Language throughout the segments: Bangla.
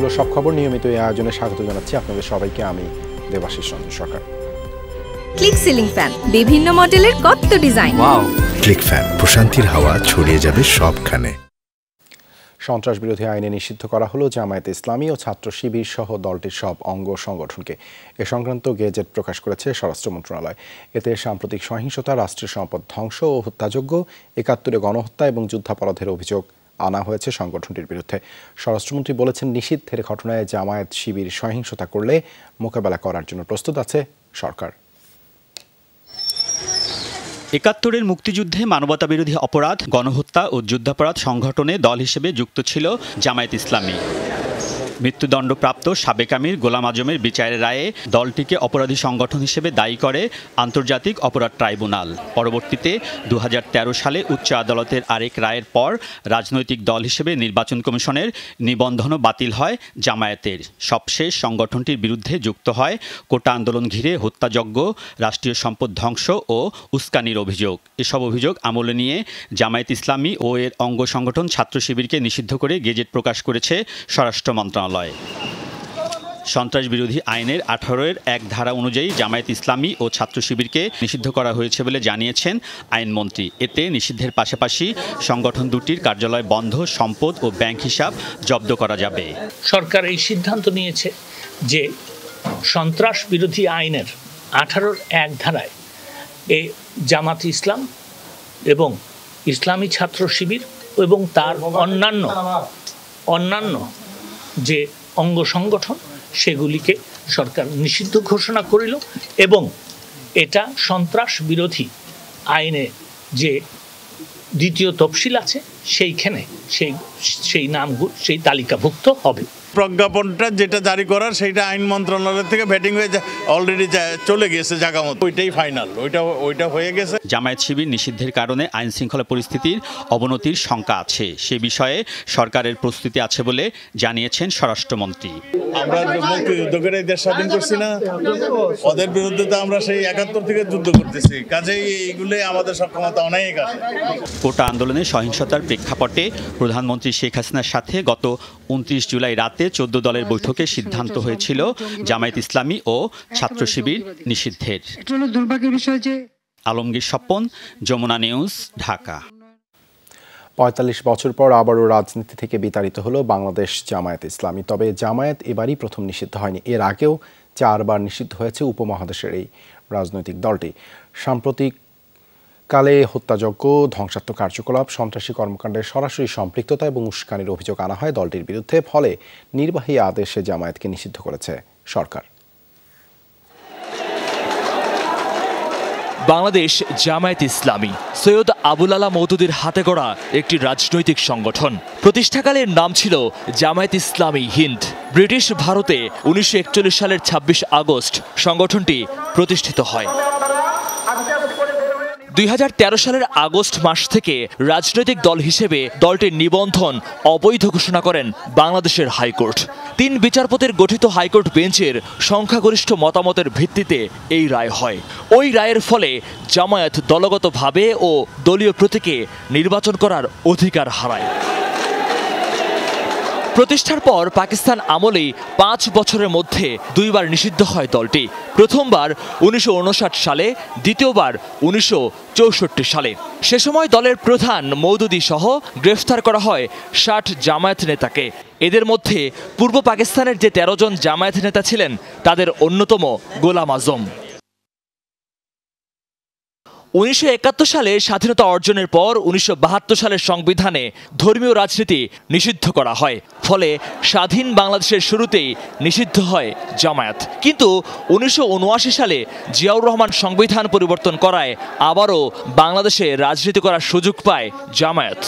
গুরুত্বপূর্ণ সব খবর নিয়মিত এই আয়োজনে স্বাগত জানাচ্ছি আপনাদের সবাইকে। আমি দেবাশিস রঞ্জন সরকার। ক্লিক সিলিং ফ্যান, বিভিন্ন মডেলের কত ডিজাইন। ওয়াও, ক্লিক ফ্যান, প্রশান্তির হাওয়া ছড়িয়ে যাবে সবখানে। সন্ত্রাস বিরোধী আইনে নিষিদ্ধ করা হলো জামায়াতে ইসলামী ও ছাত্র শিবির সহ দলটির সব অঙ্গ সংগঠনকে। এ সংক্রান্ত গেজেট প্রকাশ করেছে স্বরাষ্ট্র মন্ত্রণালয়। এতে সাম্প্রতিক সহিংসতা, রাষ্ট্রীয় সম্পদ ধ্বংস ও হত্যাযজ্ঞ, ৭১ গণহত্যা এবং যুদ্ধাপরাধের অভিযোগ আনা হয়েছে সংগঠনটির বিরুদ্ধে। স্বরাষ্ট্রমন্ত্রী বলেছেন, নিষিদ্ধের ঘটনায় জামায়াত শিবির সহিংসতা করলে মোকাবেলা করার জন্য প্রস্তুত আছে সরকার। ৭১-এর মুক্তিযুদ্ধে মানবতাবিরোধী অপরাধ, গণহত্যা ও যুদ্ধাপরাধ সংগঠনে দল হিসেবে যুক্ত ছিল জামায়াত ইসলামী। মৃত্যুদণ্ডপ্রাপ্ত সাবেক আমির গোলাম আজমের বিচারের রায়ে দলটিকে অপরাধী সংগঠন হিসেবে দায়ী করে আন্তর্জাতিক অপরাধ ট্রাইব্যুনাল। পরবর্তীতে ২০১৩ সালে উচ্চ আদালতের আরেক রায়ের পর রাজনৈতিক দল হিসেবে নির্বাচন কমিশনের নিবন্ধনও বাতিল হয় জামায়াতের। সবশেষ সংগঠনটির বিরুদ্ধে যুক্ত হয় কোটা আন্দোলন ঘিরে হত্যাযজ্ঞ, রাষ্ট্রীয় সম্পদ ধ্বংস ও উস্কানির অভিযোগ। এসব অভিযোগ আমলে নিয়ে জামায়াত ইসলামী ও এর অঙ্গ সংগঠন ছাত্র শিবিরকে নিষিদ্ধ করে গেজেট প্রকাশ করেছে স্বরাষ্ট্র মন্ত্রণালয়। সন্ত্রাস বিরোধী আইনের ১৮-এর এক ধারা অনুযায়ী জামায়াত ইসলামী ও ছাত্র শিবিরকে নিষিদ্ধ করা হয়েছে বলে জানিয়েছেন আইনমন্ত্রী। এতে নিষিদ্ধের পাশাপাশি সংগঠন দুটির কার্যালয় বন্ধ, সম্পদ ও ব্যাংক হিসাব জব্দ করা যাবে। সরকার এই সিদ্ধান্ত নিয়েছে যে সন্ত্রাস বিরোধী আইনের ১৮-র এক ধারায় এই জামাত ইসলাম এবং ইসলামী ছাত্র শিবির এবং তার অন্যান্য যে অঙ্গ সংগঠন সেগুলিকে সরকার নিষিদ্ধ ঘোষণা করিল এবং এটা সন্ত্রাস বিরোধী আইনে যে দ্বিতীয় তফসিল আছে সেইখানে সেই নামগুলো সেই তালিকাভুক্ত হবে। প্রজ্ঞাপনটা যেটা জারি করার সেইটা আইন মন্ত্রণালয় থেকে ভেটিং হয়ে অলরেডি চলে গেছে জায়গা মতো, ওইটাই ফাইনাল, ওইটা হয়ে গেছে। জামায়াত শিবির নিষিদ্ধের কারণে আইন শৃঙ্খলা পরিস্থিতির অবনতির শঙ্কা আছে। সে বিষয়ে সরকারের প্রস্তুতি আছে বলে জানিয়েছেন স্বরাষ্ট্রমন্ত্রী। আমরা মুক্তিযুদ্ধ করে দেশ স্বাধীন করছি না, ওদের বিরুদ্ধে তো আমরা সেই ৭১ থেকে যুদ্ধ করতেছি, কাজেই এইগুলো আমাদের সক্ষমতা অনেক আছে। কোটা আন্দোলনের সহিংসতার প্রেক্ষাপটে প্রধানমন্ত্রী শেখ হাসিনার সাথে গত ২৯ জুলাই রাতে ১৪ দলের বৈঠকে সিদ্ধান্ত হয়েছিল জামায়াত ইসলামী ও ছাত্র শিবির নিষিদ্ধের। দুর্ভাগ্যের বিষয় যে আলমগীর স্বপন, যমুনা নিউজ, ঢাকা। ৪৫ বছর পর আবারও রাজনীতি থেকে বিতাড়িত হলো বাংলাদেশ জামায়াত ইসলামী। তবে জামায়াত এবারই প্রথম নিষিদ্ধ হয়নি। এর আগেও ৪বার নিষিদ্ধ হয়েছে উপমহাদেশের এই রাজনৈতিক দলটি। সাম্প্রতিক কালে হত্যাযজ্ঞ, ধ্বংসাত্মক কার্যকলাপ, সন্ত্রাসী কর্মকাণ্ডের সরাসরি সম্পৃক্ততা এবং উস্কানির অভিযোগ আনা হয় দলটির বিরুদ্ধে। ফলে নির্বাহী আদেশে জামায়াতকে নিষিদ্ধ করেছে সরকার। বাংলাদেশ জামায়াত ইসলামী সৈয়দ আবুল আলা মওদুদের হাতে গড়া একটি রাজনৈতিক সংগঠন। প্রতিষ্ঠাকালের নাম ছিল জামায়াত ইসলামী হিন্দ। ব্রিটিশ ভারতে ১৯৪১ সালের ২৬ আগস্ট সংগঠনটি প্রতিষ্ঠিত হয়। ২০১৩ সালের আগস্ট মাস থেকে রাজনৈতিক দল হিসেবে দলটির নিবন্ধন অবৈধ ঘোষণা করেন বাংলাদেশের হাইকোর্ট। ৩ বিচারপতির গঠিত হাইকোর্ট বেঞ্চের সংখ্যাগরিষ্ঠ মতামতের ভিত্তিতে এই রায় হয়। ওই রায়ের ফলে জামায়াত দলগতভাবে ও দলীয় প্রতীকে নির্বাচন করার অধিকার হারায়। প্রতিষ্ঠার পর পাকিস্তান আমলেই ৫ বছরের মধ্যে ২বার নিষিদ্ধ হয় দলটি। প্রথমবার ১৯৫৯ সালে, দ্বিতীয়বার ১৯৬৪ সালে। সে সময় দলের প্রধান মওদুদী সহ গ্রেফতার করা হয় ৬০ জামায়াত নেতাকে। এদের মধ্যে পূর্ব পাকিস্তানের যে ১৩ জন জামায়াত নেতা ছিলেন তাদের অন্যতম গোলাম আজম। ১৯৭১ সালে স্বাধীনতা অর্জনের পর ১৯৭২ সালের সংবিধানে ধর্মীয় রাজনীতি নিষিদ্ধ করা হয়। ফলে স্বাধীন বাংলাদেশের শুরুতেই নিষিদ্ধ হয় জামায়াত। কিন্তু ১৯৭৯ সালে জিয়াউর রহমান সংবিধান পরিবর্তন করায় আবারও বাংলাদেশে রাজনীতি করার সুযোগ পায় জামায়াত।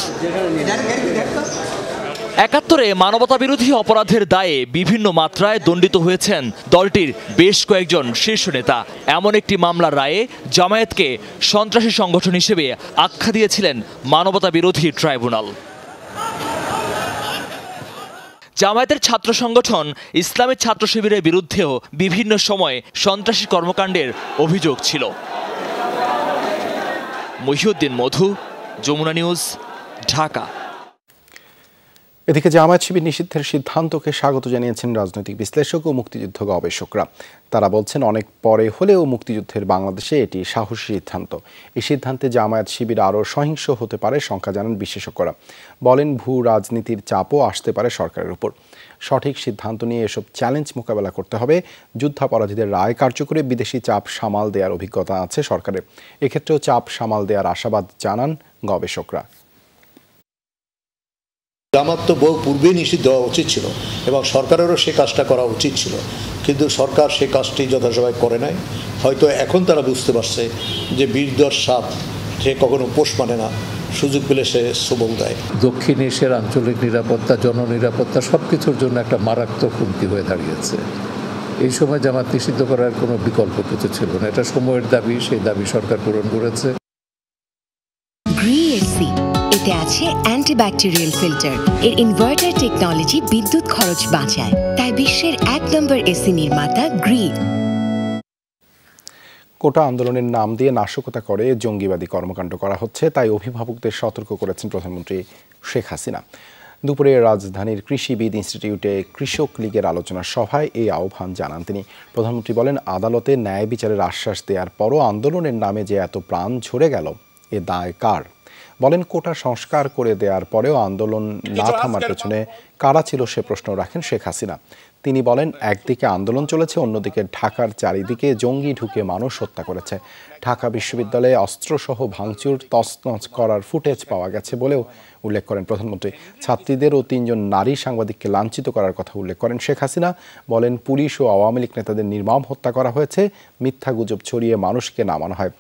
৭১-এ মানবতাবিরোধী অপরাধের দায়ে বিভিন্ন মাত্রায় দণ্ডিত হয়েছেন দলটির বেশ কয়েকজন শীর্ষ নেতা। এমন একটি মামলার রায়ে জামায়াতকে সন্ত্রাসী সংগঠন হিসেবে আখ্যা দিয়েছিলেন মানবতাবিরোধী ট্রাইব্যুনাল। জামায়াতের ছাত্র সংগঠন ইসলামী ছাত্র শিবিরের বিরুদ্ধেও বিভিন্ন সময়ে সন্ত্রাসী কর্মকাণ্ডের অভিযোগ ছিল। মহিউদ্দিন মধু, যমুনা নিউজ, ঢাকা। এদিকে জামায়াত শিবির নিষিদ্ধের সিদ্ধান্তকে স্বাগত জানিয়েছেন রাজনৈতিক বিশ্লেষক ও মুক্তিযুদ্ধ গবেষকরা। তারা বলছেন অনেক পরে হলেও মুক্তিযুদ্ধের বাংলাদেশে এটি সাহসী সিদ্ধান্ত। এই সিদ্ধান্তে জামায়াত শিবির আরও সহিংস হতে পারে শঙ্কা জানান বিশেষজ্ঞরা। বলেন ভূ রাজনীতির চাপও আসতে পারে সরকারের উপর। সঠিক সিদ্ধান্ত নিয়ে এসব চ্যালেঞ্জ মোকাবেলা করতে হবে। যুদ্ধাপরাধীদের রায় কার্যকরে বিদেশি চাপ সামাল দেওয়ার অভিজ্ঞতা আছে সরকারের। এক্ষেত্রেও চাপ সামাল দেওয়ার আশাবাদ জানান গবেষকরা। জামাত তো বহু পূর্বেই নিষিদ্ধ হওয়া উচিত ছিল এবং সরকারেরও সে কাজটা করা উচিত ছিল, কিন্তু সরকার সে কাজটি যথাসময়ে করে নাই। হয়তো এখন তারা বুঝতে পারছে যে বীরদর সাপ সে কখনো পোষ মানে না, সুযোগ পেলে সে সবল দেয়। দক্ষিণ এশিয়ার আঞ্চলিক নিরাপত্তা, জননিরাপত্তা সব কিছুর জন্য একটা মারাত্মক হুমকি হয়ে দাঁড়িয়েছে। এই সময় জামাত নিষিদ্ধ করার কোনো বিকল্প কিছু ছিল না। এটা সময়ের দাবি, সেই দাবি সরকার পূরণ করেছে। এতে আছে অ্যান্টিব্যাকটেরিয়াল ফিল্টার। এর ইনভার্টার টেকনোলজি বিদ্যুৎ খরচ বাঁচায়, তাই বিশ্বের 1 নম্বর এসি নির্মাতা গ্রি। কোটা আন্দোলনের নাম দিয়ে নাশকতা করে জঙ্গিবাদী কর্মকাণ্ড করা হচ্ছে, তাই অভিভাবকদের সতর্ক করেছেন প্রধানমন্ত্রী শেখ হাসিনা। দুপুরে রাজধানীর কৃষিবিদ ইনস্টিটিউটে কৃষক লীগের আলোচনা সভায় এই আহ্বান জানান তিনি। প্রধানমন্ত্রী বলেন, আদালতে ন্যায় বিচারের আশ্বাস দেওয়ার পরও আন্দোলনের নামে যে এত প্রাণ ঝরে গেল, এ দায় কার? বলেন, কোটা সংস্কার করে দেওয়ার পরেও আন্দোলন না থামার পেছনে কারা ছিল সে প্রশ্ন রাখেন শেখ হাসিনা। তিনি বলেন, একদিকে আন্দোলন চলেছে, অন্যদিকে ঢাকার চারিদিকে জঙ্গি ঢুকে মানুষ হত্যা করেছে। ঢাকা বিশ্ববিদ্যালয়ে অস্ত্রসহ ভাঙচুর তছনছ করার ফুটেজ পাওয়া গেছে বলেও উল্লেখ করেন প্রধানমন্ত্রী। ছাত্রীদের ও 3 জন নারী সাংবাদিককে লাঞ্ছিত করার কথা উল্লেখ করেন শেখ হাসিনা। বলেন, পুলিশ ও আওয়ামী লীগ নেতাদের নির্মম হত্যা করা হয়েছে, মিথ্যা গুজব ছড়িয়ে মানুষকে নামানো হয়।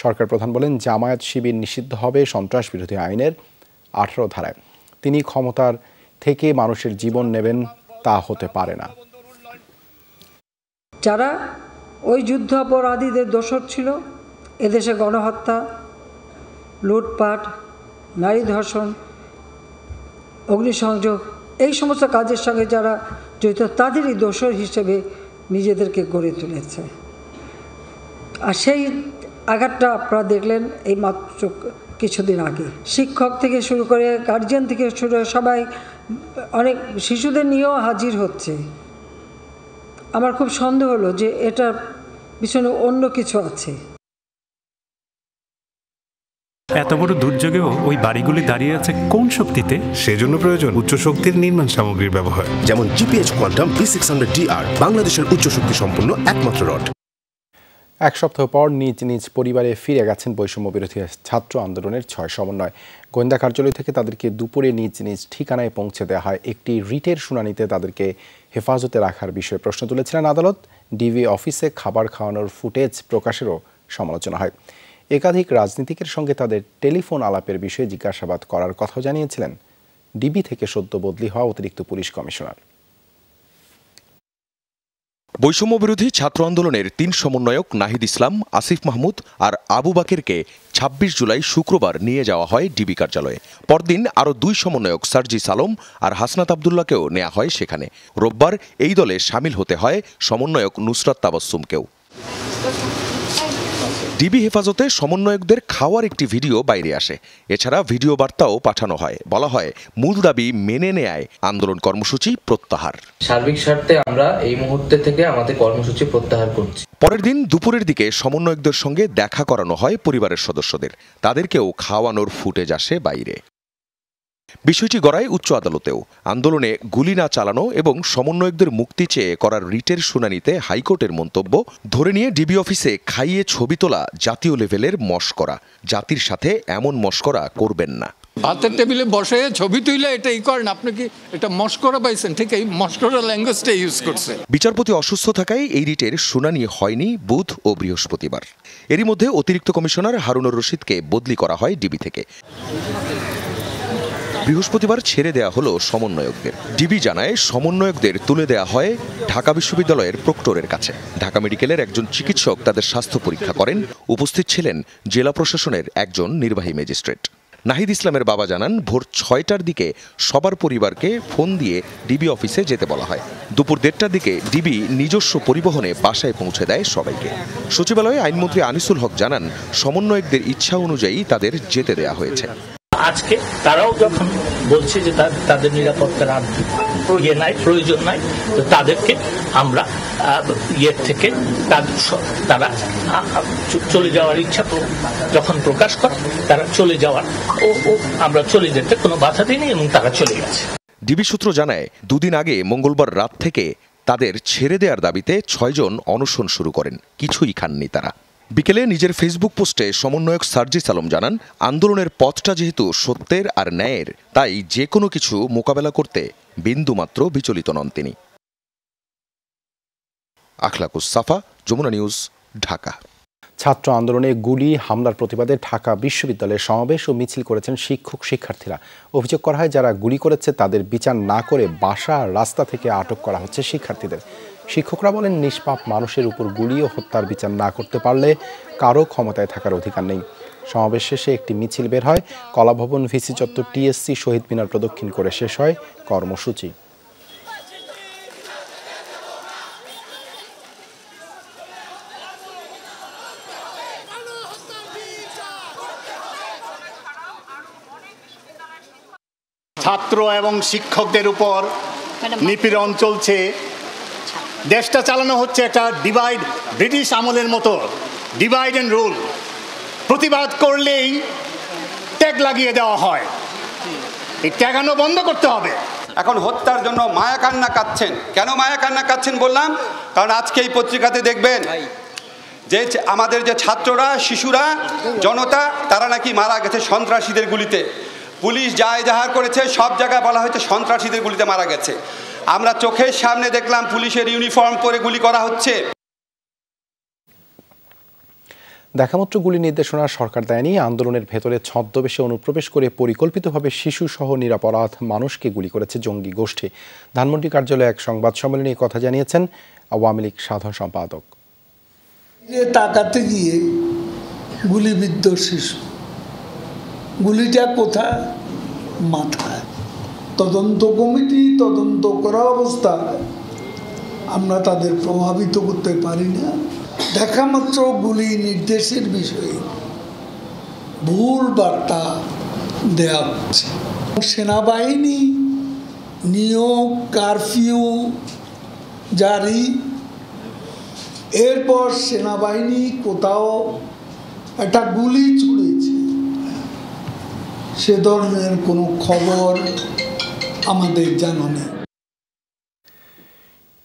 সরকার প্রধান বলেন, জামায়াত শিবির নিষিদ্ধ হবে সন্ত্রাস বিরোধী আইনের 18 ধারায়। তিনি ক্ষমতার থেকে মানুষের জীবন নেবেন, তা হতে পারে না। যারা ওই যুদ্ধ অপরাধীদের দোষর ছিল, এদেশে গণহত্যা, লুটপাট, নারী ধর্ষণ, অগ্নিসংযোগ, এই সমস্ত কাজের সঙ্গে যারা জড়িত তাদেরই দোষর হিসেবে নিজেদেরকে গড়ে তুলেছে। আর সেই আঘাতটা আপনারা দেখলেন এই মাত্র কিছুদিন আগে। শিক্ষক থেকে শুরু করে গার্জিয়ান থেকে শুরু করে সবাই, অনেক শিশুদের নিয়েও হাজির হচ্ছে। আমার খুব সন্দেহ হলো যে এটার পিছনে অন্য কিছু আছে। এত বড় দুর্যোগেও ওই বাড়িগুলি দাঁড়িয়ে আছে কোন শক্তিতে? সেজন্য প্রয়োজন উচ্চ শক্তির নির্মাণ সামগ্রীর ব্যবহার, যেমন জিপিএইচ কোয়ান্টাম B600DR, বাংলাদেশের উচ্চ শক্তি সম্পন্ন একমাত্র রড। এক সপ্তাহ পর নিজ নিজ পরিবারে ফিরে গেছেন বৈষম্য বিরোধী ছাত্র আন্দোলনের 6 সমন্বয়। গোয়েন্দা কার্যালয় থেকে তাদেরকে দুপুরে নিজ নিজ ঠিকানায় পৌঁছে দেওয়া হয়। একটি রিটের শুনানিতে তাদেরকে হেফাজতে রাখার বিষয়ে প্রশ্ন তুলেছিলেন আদালত। ডিবি অফিসে খাবার খাওয়ানোর ফুটেজ প্রকাশেরও সমালোচনা হয়। একাধিক রাজনীতিকের সঙ্গে তাদের টেলিফোন আলাপের বিষয়ে জিজ্ঞাসাবাদ করার কথাও জানিয়েছিলেন ডিবি থেকে সদ্য বদলি হওয়া অতিরিক্ত পুলিশ কমিশনার। বৈষম্য বিরোধী ছাত্র আন্দোলনের 3 সমন্বয়ক নাহিদ ইসলাম, আসিফ মাহমুদ আর আবু বাকেরকে 26 জুলাই শুক্রবার নিয়ে যাওয়া হয় ডিবি কার্যালয়ে। পরদিন আরও 2 সমন্বয়ক সার্জিস আলম আর হাসনাত আবদুল্লাহকেও নেওয়া হয় সেখানে। রোববার এই দলে সামিল হতে হয় সমন্বয়ক নুসরাত তাবাসসুমকেও। ডিবি হেফাজতে সমন্বয়কদের খাওয়ার একটি ভিডিও বাইরে আসে। এছাড়া ভিডিও বার্তাও পাঠানো হয়। বলা হয়, মূল দাবি মেনে নেয় আন্দোলন কর্মসূচি প্রত্যাহার। সার্বিক স্বার্থে আমরা এই মুহূর্তে থেকে আমাদের কর্মসূচি প্রত্যাহার করছি। পরের দিন দুপুরের দিকে সমন্বয়কদের সঙ্গে দেখা করানো হয় পরিবারের সদস্যদের। তাদেরকেও খাওয়ানোর ফুটেজ আসে বাইরে। বিষয়টি গড়ায় উচ্চ আদালতেও। আন্দোলনে গুলি না চালানো এবং সমন্বয়কদের মুক্তি চেয়ে করার রিটের শুনানিতে হাইকোর্টের মন্তব্য, ধরে নিয়ে ডিবি অফিসে খাইয়ে ছবি তোলা জাতীয় লেভেলের মশকরা। জাতির সাথে এমন মশকরা করবেন না। হাতের টেবিলে বসে ছবি তুইলে এটাই করেন, আপনি কি এটা মশকরা পাইছেন? ঠিক এই মশকরা ল্যাঙ্গুয়েজটা ইউজ করছে। বিচারপতি অসুস্থ থাকায় এই রিটের শুনানি হয়নি বুধ ও বৃহস্পতিবার। এরই মধ্যে অতিরিক্ত কমিশনার হারুনুর রশিদকে বদলি করা হয় ডিবি থেকে। বৃহস্পতিবার ছেড়ে দেয়া হলো সমন্বয়কদের। ডিবি জানায়, সমন্বয়কদের তুলে দেয়া হয় ঢাকা বিশ্ববিদ্যালয়ের প্রক্টরের কাছে। ঢাকা মেডিকেলের একজন চিকিৎসক তাদের স্বাস্থ্য পরীক্ষা করেন। উপস্থিত ছিলেন জেলা প্রশাসনের একজন নির্বাহী ম্যাজিস্ট্রেট। নাহিদ ইসলামের বাবা জানান, ভোর 6টার দিকে সবার পরিবারকে ফোন দিয়ে ডিবি অফিসে যেতে বলা হয়। দুপুর 1:30টার দিকে ডিবি নিজস্ব পরিবহনে বাসায় পৌঁছে দেয় সবাইকে। সচিবালয়ে আইনমন্ত্রী আনিসুল হক জানান, সমন্বয়কদের ইচ্ছা অনুযায়ী তাদের যেতে দেয়া হয়েছে। আজকে তারাও যখন বলছে যে তাদের নিরাপত্তার আর প্রয়োজন নাই, তো তাদেরকে আমরা ইয়ের থেকে তারা চলে যাওয়ার ইচ্ছা যখন প্রকাশ করে তারা চলে যাওয়ার ও আমরা চলে যেতে কোনো বাধা দিইনি এবং তারা চলে গেছে। ডিবি সূত্র জানায়, দুদিন আগে মঙ্গলবার রাত থেকে তাদের ছেড়ে দেওয়ার দাবিতে 6 জন অনশন শুরু করেন। কিছুই খাননি তারা। বিকেলে নিজের ফেসবুক পোস্টে সমন্বয়ক সার্জিস আলম জানান, আন্দোলনের পথটা যেহেতু সত্যের আর ন্যায়ের, তাই যে কোনো কিছু মোকাবেলা করতে বিন্দুমাত্র বিচলিত নন তিনি। আখলাকুস সাফা, যমুনা নিউজ, ঢাকা। ছাত্র আন্দোলনে গুলি হামলার প্রতিবাদে ঢাকা বিশ্ববিদ্যালয়ে সমাবেশ ও মিছিল করেছেন শিক্ষক শিক্ষার্থীরা। অভিযোগ করা হয়, যারা গুলি করেছে তাদের বিচার না করে বাসা রাস্তা থেকে আটক করা হচ্ছে শিক্ষার্থীদের। শিক্ষকরা বলেন, নিষ্পাপ মানুষের উপর গুলি ও হত্যার বিচার না করতে পারলে কারো ক্ষমতায় থাকার অধিকার নেই। সমাবেশ শেষে একটি মিছিল বের হয়। কলাভবন, ভিসি চত্বর, টিএসসি, শহীদ মিনার প্রদক্ষিণ করে শেষ হয় কর্মসূচি। ছাত্র এবং শিক্ষকদের উপর নিপীড়ন চলছে। দেশটা চালানো হচ্ছে একটা ব্রিটিশ আমলের মতো ডিভাইড অ্যান্ড রুল। প্রতিবাদ করলেই ট্যাগ লাগিয়ে দেওয়া হয়। এই ট্যাগানো বন্ধ করতে হবে। এখন হত্যার জন্য মায়া কান্না কাঁদছেন। কেন মায়া কান্না কাঁদছেন বললাম, কারণ আজকে এই পত্রিকাতে দেখবেন যে আমাদের যে ছাত্ররা, শিশুরা, জনতা, তারা নাকি মারা গেছে সন্ত্রাসীদের গুলিতে। পুলিশ যা এজাহার করেছে সব জায়গায় বলা হয়েছে সন্ত্রাসীদের গুলিতে মারা গেছে। আমরা চোখের সামনে দেখলাম পুলিশের ইউনিফর্ম পরে গুলি করা হচ্ছে। দেখামাত্র গুলি নির্দেশনা সরকার দেয়নি। আন্দোলনের ভেতরে ছদ্মবেশে অনুপ্রবেশ করে পরিকল্পিতভাবে শিশুসহ নিরপরাধ মানুষকে গুলি করেছে জঙ্গি গোষ্ঠী। ধানমন্ডি কার্যালয়ে এক সংবাদ সম্মেলনে কথা জানিয়েছেন আওয়ামী লীগ সাধারণ সম্পাদক। তাকাতে গিয়ে গুলিবিদ্ধ শিশু, গুলিটা কোথায়? মাথায়। তদন্ত কমিটি তদন্ত করা অবস্থায় আমরা তাদের প্রভাবিত করতে পারি না। দেখামাত্র গুলি নির্দেশের বিষয়ে ভুল বার্তা দেওয়া হচ্ছে। সেনাবাহিনী নিয়োগ, কারফিউ জারি, এরপর সেনাবাহিনী কোথাও একটা গুলি ছুড়েছে, সে ধরনের কোনো খবর আমাদের জানা নেই।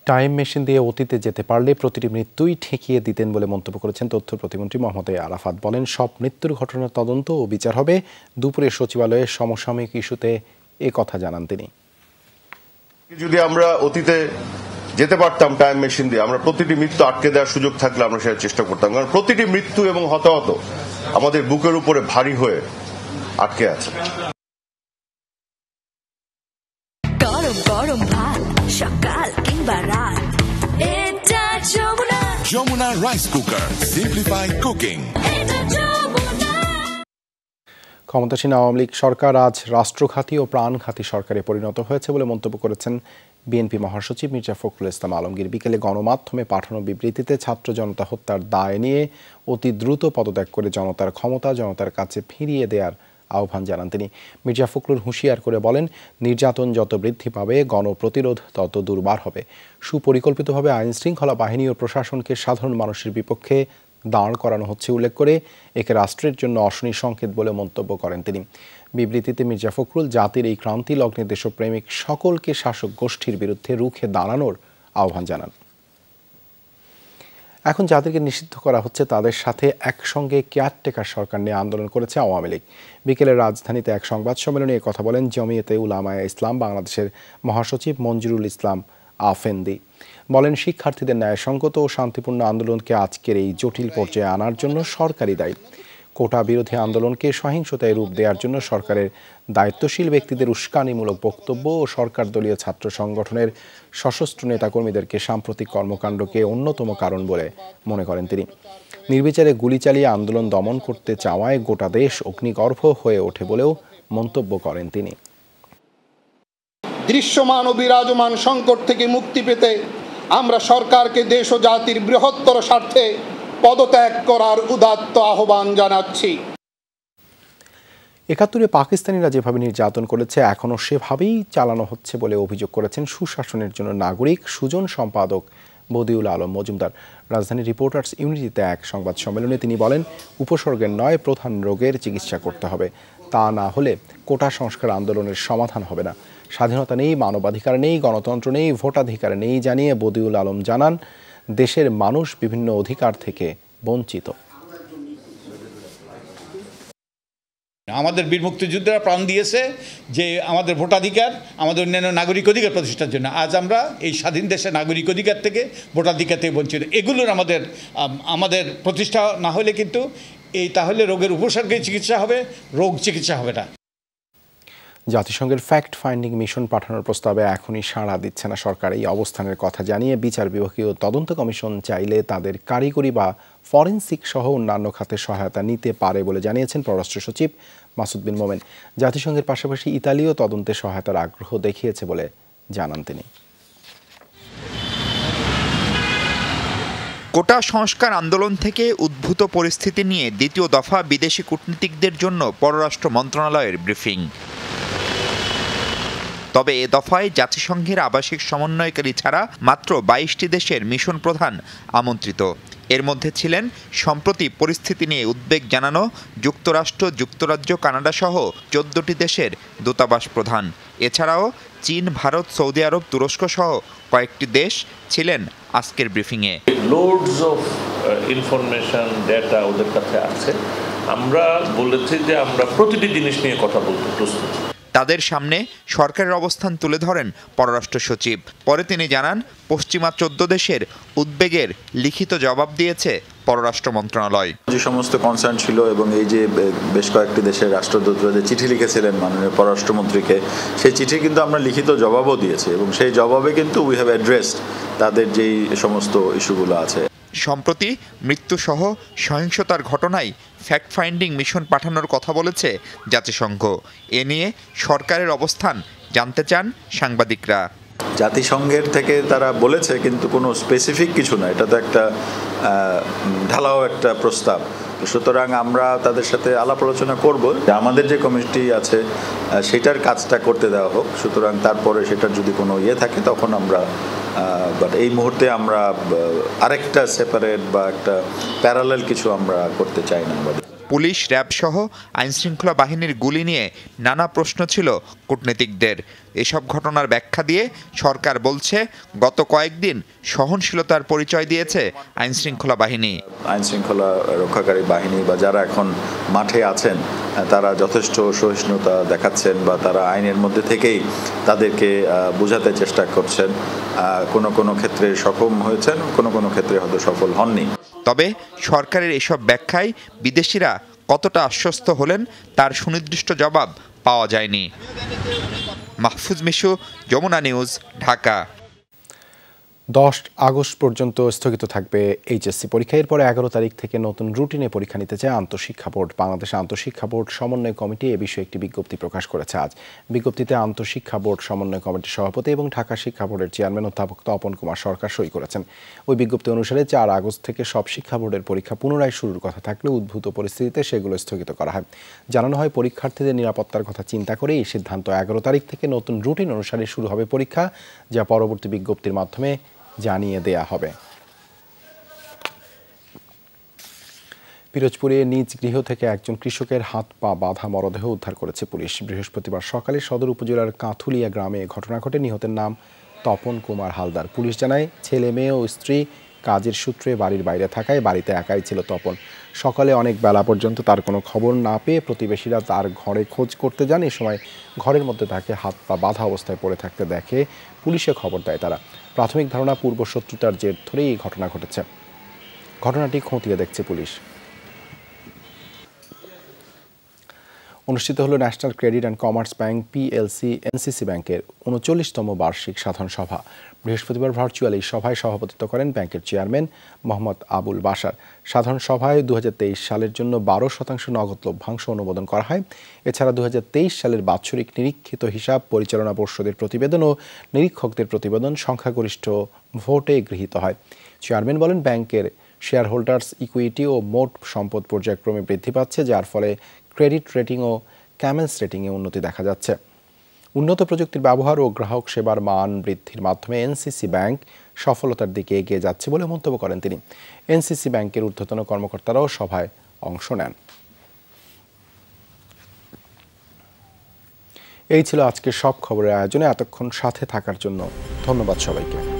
টাইম মেশিন দিয়ে অতীতে যেতে পারলে প্রতিটি মৃত্যুই ঠেকিয়ে দিতেন বলে মন্তব্য করেছেন তথ্য প্রতিমন্ত্রী মোহাম্মদ আরাফাত। বলেন, সব মৃত্যুর ঘটনার তদন্ত ও বিচার হবে। দুপুরে সচিবালয়ে সমসাময়িক ইস্যুতে এ কথা জানান তিনি। যদি আমরা অতীতে যেতে পারতাম টাইম মেশিন দিয়ে, আমরা প্রতিটি মৃত্যু আটকে দেওয়ার সুযোগ থাকলে আমরা সেটা চেষ্টা করতাম। কারণ প্রতিটি মৃত্যু এবং হতাহত আমাদের বুকের উপরে ভারী হয়ে আটকে আছে। গরম গরম ভাত সকাল কিংবা রাত, এটা Jamuna rice cooker, simplify cooking. ক্ষমতাসীন আওয়ামী লীগ সরকার আজ রাষ্ট্রঘাতী ও প্রাণঘাতী সরকারে পরিণত হয়েছে বলে মন্তব্য করেছেন বিএনপি মহাসচিব মির্জা ফখরুল ইসলাম আলমগীর। বিকেলে গণমাধ্যমে পাঠানো বিবৃতিতে ছাত্র জনতা হত্যার দায় নিয়ে অতি দ্রুত পদত্যাগ করে জনতার ক্ষমতা জনতার কাছে ফিরিয়ে দেওয়ার আহ্বান জানান তিনি। মির্জা ফখরুল হুঁশিয়ার করে বলেন, নির্যাতন যত বৃদ্ধি পাবে, গণপ্রতিরোধ তত দুর্বার হবে। সুপরিকল্পিতভাবে আইনশৃঙ্খলা বাহিনী ও প্রশাসনকে সাধারণ মানুষের বিপক্ষে দাঁড় করানো হচ্ছে উল্লেখ করে একে রাষ্ট্রের জন্য অশনি সংকেত বলে মন্তব্য করেন তিনি। বিবৃতিতে মির্জা ফখরুল জাতির এই ক্রান্তি লগ্নে দেশপ্রেমিক সকলকে শাসক গোষ্ঠীর বিরুদ্ধে রুখে দাঁড়ানোর আহ্বান জানান। এখন যাদেরকে নিষিদ্ধ করা হচ্ছে তাদের সাথে একসঙ্গে কেয়ারটেকার সরকার নিয়ে আন্দোলন করেছে আওয়ামী লীগ। বিকেলে রাজধানীতে এক সংবাদ সম্মেলনে কথা বলেন জমিয়তে উলামায়ে ইসলাম বাংলাদেশের মহাসচিব মঞ্জুরুল ইসলাম আফেন্দি। বলেন, শিক্ষার্থীদের ন্যায়সঙ্গত ও শান্তিপূর্ণ আন্দোলনকে আজকের এই জটিল পর্যায়ে আনার জন্য সরকারই দায়ী। কোটা বিরোধী আন্দোলনকে সহিংসতায় রূপ দেওয়ার জন্য সরকারের দায়িত্বশীল ব্যক্তিদের উস্কানিমূলক বক্তব্য ও সরকার দলীয় ছাত্র সংগঠনের সশস্ত্র নেতাকর্মীদেরকে সাম্প্রতিক কর্মকাণ্ডকে অন্যতম কারণ বলে মনে করেন তিনি। নির্বিচারে গুলি চালিয়ে আন্দোলন দমন করতে চাওয়ায় গোটা দেশ অগ্নিগর্ভ হয়ে ওঠে বলেও মন্তব্য করেন তিনি। দৃশ্যমান ও বিরাজমান সংকট থেকে মুক্তি পেতে আমরা সরকারকে দেশ ও জাতির বৃহত্তর স্বার্থে পদত্যাগ করার উদাত্ত আহ্বান জানাচ্ছি। একাত্তরে পাকিস্তানিরা যেভাবে নির্যাতন করেছে এখনও সেভাবেই চালানো হচ্ছে বলে অভিযোগ করেছেন সুশাসনের জন্য নাগরিক সুজন সম্পাদক বদিউল আলম মজুমদার। রাজধানী রিপোর্টার্স ইউনিটিতে এক সংবাদ সম্মেলনে তিনি বলেন, উপসর্গের নয় প্রধান রোগের চিকিৎসা করতে হবে, তা না হলে কোটা সংস্কার আন্দোলনের সমাধান হবে না। স্বাধীনতা নেই, মানবাধিকার নেই, গণতন্ত্র নেই, ভোটাধিকার নেই জানিয়ে বদিউল আলম জানান, দেশের মানুষ বিভিন্ন অধিকার থেকে বঞ্চিত। আমাদের বীর মুক্তিযোদ্ধারা প্রাণ দিয়েছে যে আমাদের ভোটাধিকার, আমাদের অন্যান্য নাগরিক অধিকার প্রতিষ্ঠার জন্য। আজ আমরা এই স্বাধীন দেশের নাগরিক অধিকার থেকে, ভোটাধিকার থেকে বঞ্চিত। এগুলোর আমাদের প্রতিষ্ঠা না হলে কিন্তু তাহলে রোগের উপসর্গে চিকিৎসা হবে, রোগ চিকিৎসা হবে না। জাতিসংঘের ফ্যাক্ট ফাইন্ডিং মিশন পাঠানোর প্রস্তাবে এখনই সাড়া দিচ্ছে না সরকার। এই অবস্থানের কথা জানিয়ে বিচার বিভাগীয় তদন্ত কমিশন চাইলে তাদের কারিগরি বা ফরেনসিক সহ অন্যান্য খাতে সহায়তা নিতে পারে বলে জানিয়েছেন পররাষ্ট্র সচিব মাসুদ বিন মোমেন। জাতিসংঘের পাশাপাশি ইতালিও তদন্তে সহায়তার আগ্রহ দেখিয়েছে বলে জানান তিনি। কোটা সংস্কার আন্দোলন থেকে উদ্ভূত পরিস্থিতি নিয়ে দ্বিতীয় দফা বিদেশি কূটনীতিকদের জন্য পররাষ্ট্র মন্ত্রণালয়ের ব্রিফিং। তবে এ দফায় জাতিসংঘের আবাসিক সমন্বয়কারী ছাড়া মাত্র 22টি দেশের মিশন প্রধান আমন্ত্রিত। এর মধ্যে ছিলেন সম্প্রতি পরিস্থিতি নিয়ে উদ্বেগ জানানো যুক্তরাষ্ট্র, যুক্তরাজ্য, কানাডা সহ 14টি দেশের দূতাবাস প্রধান। এছাড়াও চীন, ভারত, সৌদি আরব, তুরস্ক সহ কয়েকটি দেশ ছিলেন আজকের ব্রিফিংয়ে। লোডস অফ ইনফরমেশন, ডেটা ওদের কাছে আছে। আমরা বলেছি যে আমরা প্রতিটি জিনিস নিয়ে কথা বলতে প্রস্তুত। তাদের সামনে সরকারের অবস্থান তুলে ধরেন পররাষ্ট্র সচিব। পরে তিনি জানান, পশ্চিমা 14 দেশের উদ্বেগের লিখিত জবাব দিয়েছে পররাষ্ট্র মন্ত্রণালয়। যে সমস্ত কনসার্ন ছিল এবং এই যে বেশ কয়েকটি দেশের রাষ্ট্রদূতরা যে চিঠি লিখেছিলেন মাননীয় পররাষ্ট্রমন্ত্রীকে, সেই চিঠি কিন্তু আমরা লিখিত জবাবও দিয়েছি এবং সেই জবাবে কিন্তু উই হ্যাভ অ্যাড্রেসড তাদের যেই সমস্ত ইস্যুগুলো আছে। সম্প্রতি মৃত্যুসহ সহিংসতার ঘটনায় ফ্যাক্ট ফাইন্ডিং মিশন পাঠানোর কথা বলেছে জাতিসংঘ। এ নিয়ে সরকারের অবস্থান জানতে চান সাংবাদিকরা। জাতিসংঘের থেকে তারা বলেছে, কিন্তু কোনো স্পেসিফিক কিছু না, এটা তো একটা ঢালাও একটা প্রস্তাব। সুতরাং আমরা তাদের সাথে আলাপ আলোচনা করব, আমাদের যে কমিটি আছে সেটার কাজটা করতে দেওয়া হোক। সুতরাং তারপরে সেটার যদি কোনো থাকে তখন আমরা, বাট এই মুহূর্তে আমরা আরেকটা সেপারেট বা একটা প্যারালাল কিছু আমরা করতে চাই না। পুলিশ, র্যাব সহ আইনশৃঙ্খলা বাহিনীর গুলি নিয়ে নানা প্রশ্ন ছিল কূটনীতিকদের। এসব ঘটনার ব্যাখ্যা দিয়ে সরকার বলছে, গত কয়েকদিন সহনশীলতার পরিচয় দিয়েছে আইনশৃঙ্খলা বাহিনী। আইনশৃঙ্খলা রক্ষাকারী বাহিনী বা যারা এখন মাঠে আছেন তারা যথেষ্ট সহিষ্ণুতা দেখাচ্ছেন বা তারা আইনের মধ্যে থেকেই তাদেরকে বোঝাতে চেষ্টা করছেন। কোনো ক্ষেত্রে সক্ষম হয়েছেন, কোনো ক্ষেত্রে হয়তো সফল হননি। তবে সরকারের এসব ব্যাখ্যায় বিদেশিরা কতটা আশ্বস্ত হলেন তার সুনির্দিষ্ট জবাব পাওয়া যায়নি। মাহফুজ মিশু, যমুনা নিউজ, ঢাকা। 10 আগস্ট পর্যন্ত স্থগিত থাকবে এইচএসসি পরীক্ষা। এরপরে 11 তারিখ থেকে নতুন রুটিনে পরীক্ষা নিতে চায় আন্তঃশিক্ষা বোর্ড। বাংলাদেশ আন্তঃশিক্ষা বোর্ড সমন্বয় কমিটি এ বিষয়ে একটি বিজ্ঞপ্তি প্রকাশ করেছে আজ। বিজ্ঞপ্তিতে আন্তঃশিক্ষা বোর্ড সমন্বয় কমিটির সভাপতি এবং ঢাকা শিক্ষা বোর্ডের চেয়ারম্যান অধ্যাপক তপন কুমার সরকার সই করেছেন। ওই বিজ্ঞপ্তি অনুসারে 4 আগস্ট থেকে সব শিক্ষা বোর্ডের পরীক্ষা পুনরায় শুরুর কথা থাকলেও উদ্ভূত পরিস্থিতিতে সেগুলো স্থগিত করা হয়। জানানো হয়, পরীক্ষার্থীদের নিরাপত্তার কথা চিন্তা করে এই সিদ্ধান্ত। 11 তারিখ থেকে নতুন রুটিন অনুসারে শুরু হবে পরীক্ষা, যা পরবর্তী বিজ্ঞপ্তির মাধ্যমে জানিয়ে দেয়া হবে। পিরোজপুরে নিজ গৃহ থেকে একজন কৃষকের হাত পা বাঁধা মরদেহ উদ্ধার করেছে পুলিশ। বৃহস্পতিবার সকালে সদর উপজেলার কাঁথুলিয়া গ্রামে ঘটনা ঘটে। নিহতের নাম তপন কুমার হালদার। পুলিশ জানায়, ছেলে মেয়ে ও স্ত্রী কাজের সূত্রে বাড়ির বাইরে থাকায় বাড়িতে একাই ছিল তপন। সকালে অনেক বেলা পর্যন্ত তার কোনো খবর না পেয়ে প্রতিবেশীরা তার ঘরে খোঁজ করতে যান। এ সময় ঘরের মধ্যে তাকে হাত পা বাঁধা অবস্থায় পড়ে থাকতে দেখে পুলিশে খবর দেয় তারা। প্রাথমিক ধারণা, পূর্ব শত্রুতার জের ধরেই এই ঘটনা ঘটেছে। ঘটনাটি খতিয়ে দেখছে পুলিশ। অনুষ্ঠিত হলো national credit and commerce bank PLC NCC ব্যাংকের 39তম বার্ষিক সাধারণ সভা। বৃহস্পতিবার ভার্চুয়াল এই সভায় সভাপতিত্ব করেন ব্যাংকের চেয়ারম্যান মোহাম্মদ আবুল বাশার। সাধারণ সভায় 2023 সালের জন্য 12% নগদ লভ্যাংশ অনুমোদন করা হয়। এছাড়া 2023 সালের বাৎসরিক নিরীক্ষিত হিসাব, পরিচালনা পর্ষদের প্রতিবেদন ও নিরীক্ষকদের প্রতিবেদন সংখ্যাগরিষ্ঠ ভোটে গৃহীত হয়। চেয়ারম্যান বলেন, ব্যাংকের শেয়ার হোল্ডার্স ইকুইটি ও মোট সম্পদ পর্যায়ক্রমে বৃদ্ধি পাচ্ছে, যার ফলে ক্রেডিট রেটিং ও ক্যামেলস রেটিংয়ে উন্নতি দেখা যাচ্ছে। উন্নত প্রযুক্তির ব্যবহার ও গ্রাহক সেবার মান বৃদ্ধির মাধ্যমে এনসিসি ব্যাংক সফলতার দিকে এগিয়ে যাচ্ছে বলে মন্তব্য করেন তিনি। এনসিসি ব্যাংকের ঊর্ধ্বতন কর্মকর্তারাও সভায় অংশ নেন। এই ছিল আজকের সব খবরের আয়োজনে। এতক্ষণ সাথে থাকার জন্য ধন্যবাদ সবাইকে।